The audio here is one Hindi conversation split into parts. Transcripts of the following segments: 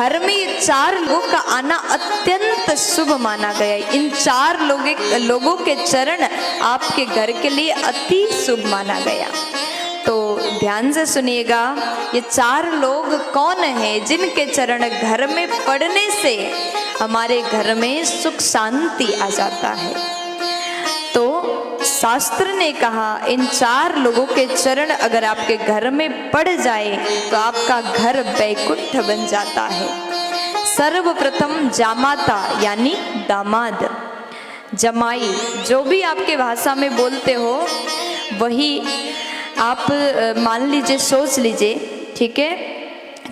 घर में ये 4 लोगों का आना अत्यंत शुभ माना गया। इन 4 लोगों के चरण आपके घर के लिए अति शुभ माना गया। तो ध्यान से सुनिएगा, ये 4 लोग कौन हैं जिनके चरण घर में पड़ने से हमारे घर में सुख शांति आ जाता है। तो शास्त्र ने कहा इन 4 लोगों के चरण अगर आपके घर में पड़ जाए तो आपका घर वैकुंठ बन जाता है। सर्वप्रथम जामाता यानी दामाद, जमाई, जो भी आपके भाषा में बोलते हो वही आप मान लीजिए, सोच लीजिए, ठीक है।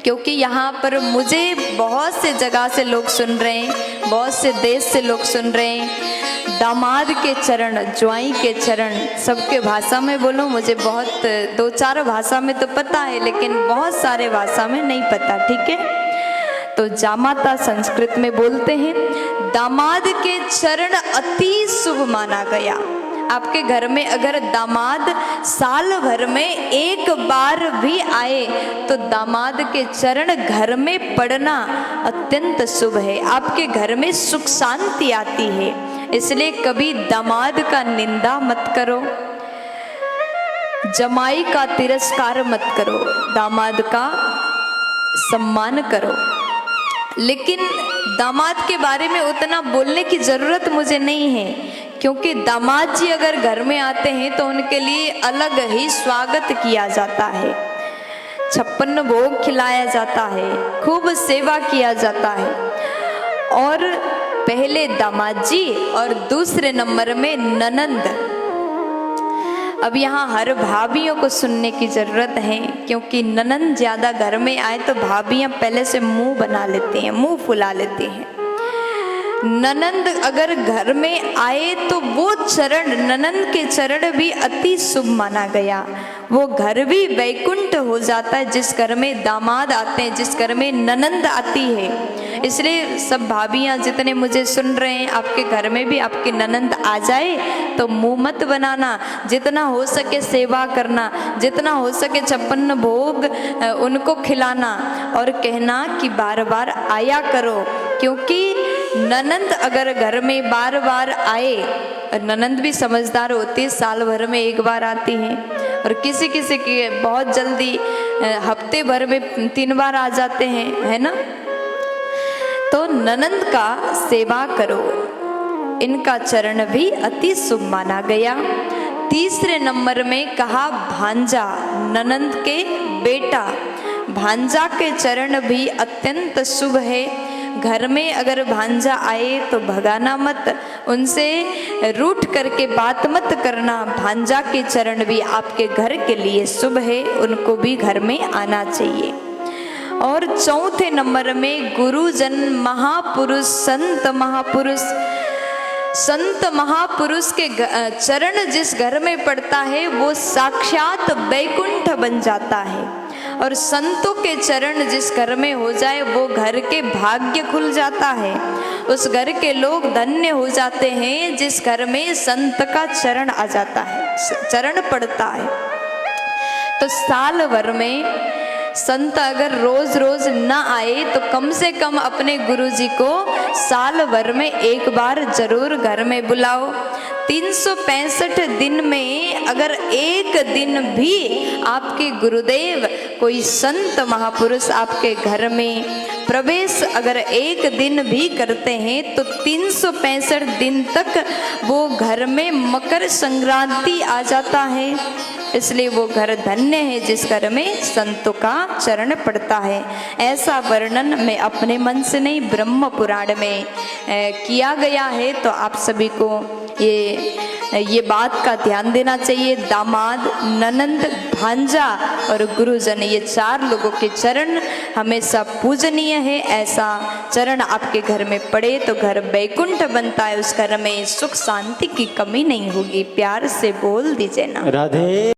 क्योंकि यहाँ पर मुझे बहुत से जगह से लोग सुन रहे हैं, बहुत से देश से लोग सुन रहे हैं। दामाद के चरण, ज्वाई के चरण, सबके भाषा में बोलो, मुझे बहुत 2-4 भाषा में तो पता है लेकिन बहुत सारे भाषा में नहीं पता, ठीक है। तो जामाता संस्कृत में बोलते हैं। दामाद के चरण अति शुभ माना गया। आपके घर में अगर दामाद साल भर में 1 बार भी आए तो दामाद के चरण घर में पड़ना अत्यंत शुभ है। आपके घर में सुख शांति आती है। इसलिए कभी दामाद का निंदा मत करो, जमाई का तिरस्कार मत करो, दामाद का सम्मान करो। लेकिन दामाद के बारे में उतना बोलने की जरूरत मुझे नहीं है, क्योंकि दामाद जी अगर घर में आते हैं तो उनके लिए अलग ही स्वागत किया जाता है, 56 भोग खिलाया जाता है, खूब सेवा किया जाता है। और पहले दामाद जी और दूसरे नंबर में ननंद। अब यहाँ हर भाभियों को सुनने की जरूरत है, क्योंकि ननंद ज्यादा घर में आए तो भाभियां पहले से मुंह बना लेती हैं, मुंह फुला लेती हैं। ननंद अगर घर में आए तो वो चरण, ननंद के चरण भी अति शुभ माना गया। वो घर भी वैकुंठ हो जाता है जिस घर में दामाद आते हैं, जिस घर में ननंद आती है। इसलिए सब भाभियां जितने मुझे सुन रहे हैं, आपके घर में भी आपकी ननंद आ जाए तो मुंह मत बनाना, जितना हो सके सेवा करना, जितना हो सके 56 भोग उनको खिलाना और कहना कि बार बार आया करो। क्योंकि ननंद अगर घर में बार बार आए, ननंद भी समझदार होती है, साल भर में 1 बार आती हैं, और किसी किसी की बहुत जल्दी हफ्ते भर में 3 बार आ जाते हैं, है ना। तो ननंद का सेवा करो, इनका चरण भी अति शुभ माना गया। तीसरे नंबर में कहा भांजा, ननंद के बेटा, भांजा के चरण भी अत्यंत शुभ है। घर में अगर भांजा आए तो भगाना मत, उनसे रूठ करके बात मत करना। भांजा के चरण भी आपके घर के लिए शुभ है, उनको भी घर में आना चाहिए। और चौथे नंबर में गुरुजन, महापुरुष, संत महापुरुष। संत महापुरुष के चरण जिस घर में पड़ता है वो साक्षात वैकुंठ बन जाता है। और संतों के चरण जिस घर में हो जाए वो घर के भाग्य खुल जाता है, उस घर के लोग धन्य हो जाते हैं जिस घर में संत का चरण आ जाता है, चरण पड़ता है। तो साल भर में संत अगर रोज रोज ना आए तो कम से कम अपने गुरुजी को साल भर में 1 बार जरूर घर में बुलाओ। 365 दिन में अगर 1 दिन भी आपके गुरुदेव, कोई संत महापुरुष आपके घर में प्रवेश अगर 1 दिन भी करते हैं तो 365 दिन तक वो घर में मकर संक्रांति आ जाता है। इसलिए वो घर धन्य है जिस घर में संतों का चरण पड़ता है। ऐसा वर्णन मैं अपने मन से नहीं, ब्रह्म पुराण में किया गया है। तो आप सभी को ये बात का ध्यान देना चाहिए। दामाद, ननंद, भांजा और गुरुजन, ये 4 लोगों के चरण हमेशा पूजनीय है। ऐसा चरण आपके घर में पड़े तो घर वैकुंठ बनता है, उस घर में सुख शांति की कमी नहीं होगी। प्यार से बोल दीजिए ना, राधे।